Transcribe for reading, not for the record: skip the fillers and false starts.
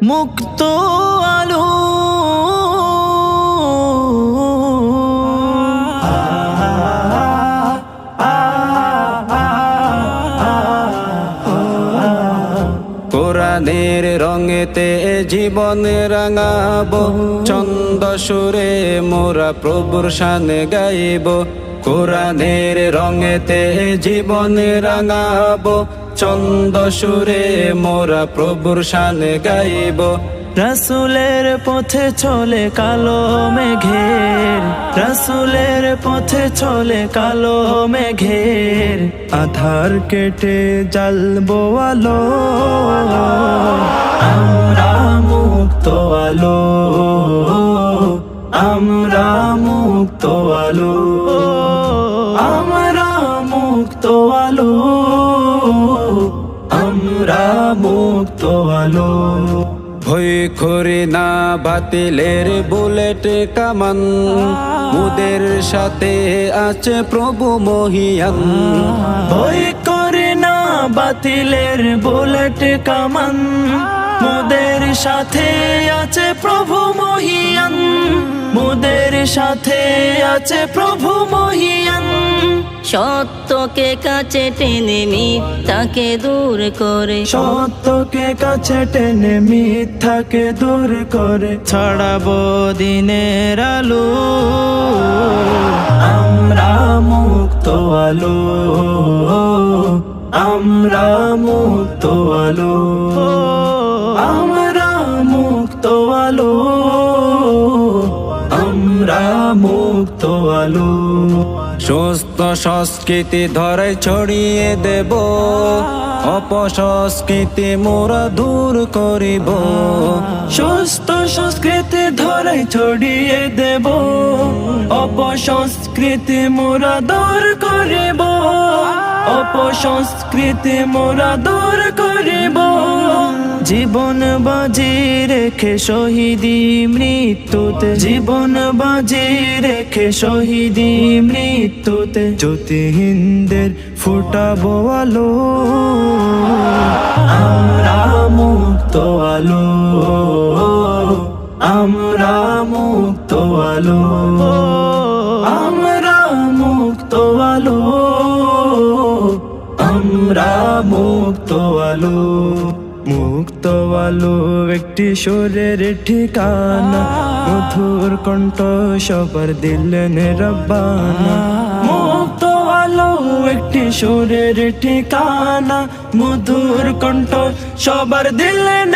মুক্ত আলো। কোরআনের রঙেতে জীবন রাঙাবো, ছন্দ সুরে মোরা প্রভুর শান গাইব। কোরআনের রঙেতে জীবন রাঙাবো, ছন্দ সুরে মোরা প্রভুর শান গাইব। রাসূলের পথে চলে কালো মেঘের, রাসূলের পথে চলে কালো মেঘের, আধার কেটে জ্বালবো আলো। আমরা মুক্ত আলো, আমরা মুক্ত আলো, আমরা মুক্ত আলো, আমরা মুক্ত আলো। ভয় করি না বাতিলের বুলেট কামান, মুদের সাথে আছে প্রভু মহিয়ান। ভয় করে না বাতিলের বুলেট কামান, মুদের সাথে আছে প্রভু মহিয়ান, মুদের সাথে আছে প্রভু মহিয়ান। সত্যকে কাছে টেনে মিথ্যাকে দূর করে, সত্যকে কাছে টেনে মিথ্যাকে দূর করে, ছড়াবো দিনের আলো। আমরা মুক্ত আলো, আমরা মুক্ত আলো, আমরা মুক্ত আলো, আমরা মুক্ত আলো। সুস্থ সংস্কৃতি ধরে ছড়িয়ে দেব, অপসংস্কৃতি মোরা দূর করিব। সুস্থ সংস্কৃতি ধরে ছড়িয়ে দেব, অপসংস্কৃতি মোরা দূর করিব, অপসংস্কৃতি মোরা দূর করিব। জীবন বাজি রেখে শহীদি মৃত্যুতে, জীবন বাজি রেখে শহীদি মৃত্যুতে, জ্যোতিহীনদের ফুটাবো আলো। আমরা মুক্ত আলো, আমরা মুক্ত আলো, আমরা মুক্ত আলো, আমরা মুক্ত আলো। মুক্ত আলো একটি সুরের ঠিকানা, মধুর কণ্ঠ সবার দিলেন রব্বানা। মুক্ত আলো একটি সুরের ঠিকানা, মধুর কণ্ঠ সবার দিলেন